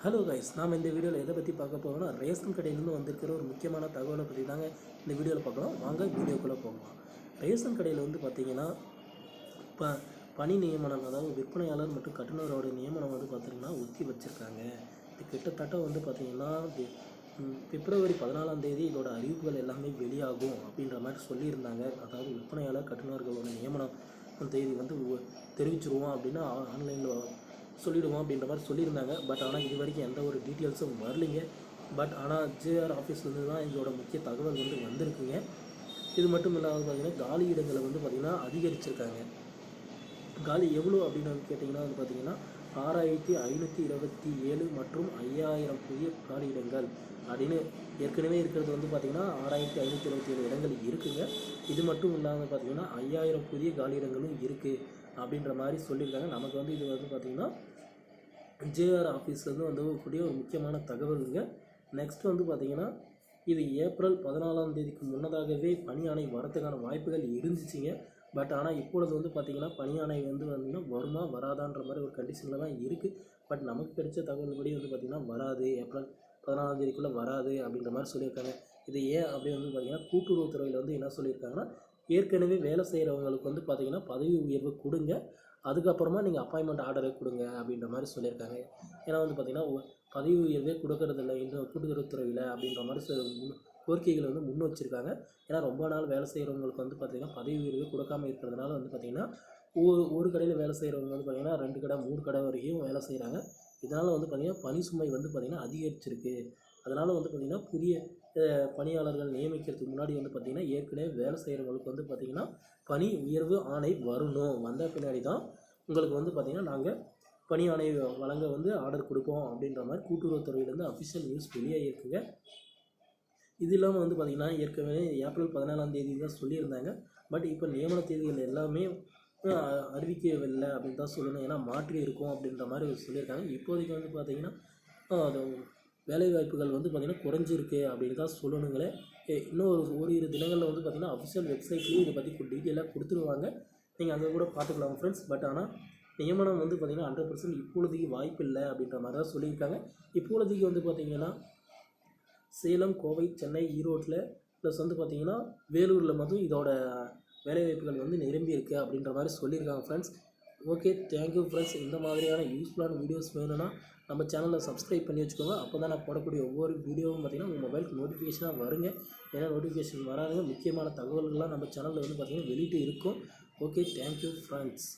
Hello guys, நாம் இந்த வீடியோவில் எதை பற்றி பார்க்க போகிறோம்னா ரேஷன் கடையிலேருந்து வந்திருக்கிற ஒரு முக்கியமான தகவலை பற்றி தாங்க இந்த வீடியோவில் பார்க்கலாம். வாங்க வீடியோக்குள்ளே போகலாம். ரேஷன் கடையில் வந்து பார்த்திங்கன்னா பணி நியமனம், அதாவது விற்பனையாளர் மற்றும் கட்டுநரோட நியமனம் வந்து பார்த்திங்கன்னா ஒத்தி வச்சுருக்காங்க. இது கிட்டத்தட்ட வந்து பார்த்திங்கன்னா பிப்ரவரி 14ஆம் தேதி இதோட அறிவிப்புகள் எல்லாமே வெளியாகும் அப்படின்ற மாதிரி சொல்லியிருந்தாங்க. அதாவது விற்பனையாளர் கட்டுநர்களோட நியமனம் தேதி வந்து தெரிவிச்சிருவோம் அப்படின்னு ஆன்லைனில் சொல்லிவிடுவோம் அப்படின்ற மாதிரி சொல்லியிருந்தாங்க. பட் ஆனால் இது வரைக்கும் எந்த ஒரு டீட்டெயில்ஸும் வரலிங்க. பட் ஆனால் ஜேஆர் ஆஃபீஸ்லேருந்து தான் இதோட முக்கிய தகவல் வந்து வந்திருக்குங்க. இது மட்டும் இல்லாமல் பார்த்திங்கன்னா காலி இடங்களை வந்து பார்த்திங்கன்னா அதிகரிச்சிருக்காங்க. காலி எவ்வளோ அப்படின்னு கேட்டிங்கன்னா வந்து பார்த்திங்கன்னா 6527 மற்றும் 5000 புதிய காலி இடங்கள் அப்படின்னு ஏற்கனவே இருக்கிறது வந்து பார்த்திங்கன்னா 6527 இடங்கள் இருக்குங்க. இது மட்டும் இல்லாமல் பார்த்திங்கன்னா 5000 புதிய காலி இடங்களும் இருக்குது அப்படின்ற மாதிரி சொல்லியிருக்காங்க. நமக்கு வந்து இது வந்து பார்த்திங்கன்னா ஜேஆர் ஆஃபீஸ்லேருந்து வந்து கூடிய ஒரு முக்கியமான தகவலுங்க. நெக்ஸ்ட் வந்து பார்த்திங்கன்னா இது ஏப்ரல் 14ஆம் தேதிக்கு முன்னதாகவே பணி ஆணை வரத்துக்கான வாய்ப்புகள் இருந்துச்சுங்க. பட் ஆனால் இப்பொழுது வந்து பார்த்திங்கன்னா பணி ஆணை வந்து பார்த்திங்கன்னா வருமா வராதான்ற மாதிரி ஒரு கண்டிஷனில் தான் இருக்குது. பட் நமக்கு கிடைச்ச தகவல் படி வந்து பார்த்திங்கன்னா வராது, ஏப்ரல் 14ஆம் தேதிக்குள்ளே வராது அப்படின்ற மாதிரி சொல்லியிருக்காங்க. இது ஏன் அப்படி வந்து பார்த்திங்கன்னா கூட்டுறவுத்துறையில் வந்து என்ன சொல்லியிருக்காங்கன்னா, ஏற்கனவே வேலை செய்கிறவங்களுக்கு வந்து பார்த்திங்கன்னா பதவி உயர்வு கொடுங்க, அதுக்கப்புறமா நீங்கள் அப்பாயின்மெண்ட் ஆர்டரை கொடுங்க அப்படின்ற மாதிரி சொல்லியிருக்காங்க. ஏன்னா வந்து பார்த்திங்கன்னா பதவி உயர்வே கொடுக்கறதில்ல இந்த கூட்டுறவுத்துறையில் அப்படின்ற மாதிரி கோரிக்கைகளை வந்து முன் வச்சுருக்காங்க. ஏன்னா ரொம்ப நாள் வேலை செய்கிறவங்களுக்கு வந்து பார்த்திங்கன்னா பதவி உயர்வே கொடுக்காமல் இருக்கிறதுனால வந்து பார்த்திங்கன்னா ஒரு கடையில் வேலை செய்கிறவங்க வந்து பார்த்திங்கன்னா 2 கடை 3 கடை வரைக்கும் வேலை செய்கிறாங்க. இதனால் வந்து பார்த்திங்கன்னா பணி சுமை வந்து பார்த்திங்கன்னா அதிகரிச்சிருக்கு. அதனால் வந்து பார்த்திங்கன்னா புதிய பணியாளர்கள் நியமிக்கிறதுக்கு முன்னாடி வந்து பார்த்திங்கன்னா ஏற்கனவே வேலை செய்கிறவங்களுக்கு வந்து பார்த்திங்கன்னா பணி உயர்வு ஆணை வரணும். வந்த பின்னாடி தான் உங்களுக்கு வந்து பார்த்திங்கன்னா நாங்கள் பணி ஆணை வழங்க வந்து ஆர்டர் கொடுப்போம் அப்படின்ற மாதிரி கூட்டுறவுத்துறையிலேருந்து அஃபிஷியல் நியூஸ் வெளியாகிருக்குங்க. இது இல்லாமல் வந்து பார்த்திங்கன்னா ஏற்கனவே ஏப்ரல் 14ஆம் தேதி தான் சொல்லியிருந்தாங்க. பட் இப்போ நியமன தேதிகள் எல்லாமே அறிவிக்கவில்லை அப்படின்னு தான் சொல்லணும். ஏன்னா மாற்றி இருக்கும் அப்படின்ற மாதிரி சொல்லியிருக்காங்க. இப்போதைக்கு வந்து பார்த்திங்கன்னா அது வேலைவாய்ப்புகள் வந்து பார்த்திங்கன்னா குறைஞ்சிருக்கு அப்படின்னு தான் சொல்லணுங்களே. இன்னும் ஓரிரு தினங்களில் வந்து பார்த்திங்கன்னா அஃபிஷியல் வெப்சைட்லேயும் இதை பற்றி டீட்டெயிலாக கொடுத்துருவாங்க. நீங்கள் அங்கே கூட பார்த்துக்கலாம் ஃப்ரெண்ட்ஸ். பட் ஆனால் நியமனம் வந்து பார்த்திங்கன்னா 100% இப்பொழுதைக்கு வாய்ப்பு இல்லை அப்படின்ற மாதிரி தான் சொல்லியிருக்காங்க. இப்பொழுதைக்கு வந்து பார்த்திங்கன்னா சேலம், கோவை, சென்னை, ஈரோட்டில் ப்ளஸ் வந்து பார்த்திங்கன்னா வேலூரில் மட்டும் இதோட வேலைவாய்ப்புகள் வந்து நிரம்பி இருக்குது அப்படின்ற மாதிரி சொல்லியிருக்காங்க ஃப்ரெண்ட்ஸ். Okay, thank you friends. இந்த மாதிரியான யூஸ்ஃபுல்லான வீடியோஸ் வேணும்னா நம்ம சேனலில் சப்ஸ்கிரைப் பண்ணி வச்சுக்கோங்க. அப்போ தான் நான் போடக்கூடிய ஒவ்வொரு வீடியோவும் பார்த்திங்கன்னா உங்கள் மொபைலுக்கு நோட்டிஃபிகேஷனாக வருங்க. ஏன்னா நோட்டிஃபிகேஷன் வராதுங்க, முக்கியமான தகவல்கள்லாம் நம்ம சேனலில் வந்து பார்த்திங்கன்னா வெளியிட்டு இருக்கும். Okay, thank you friends.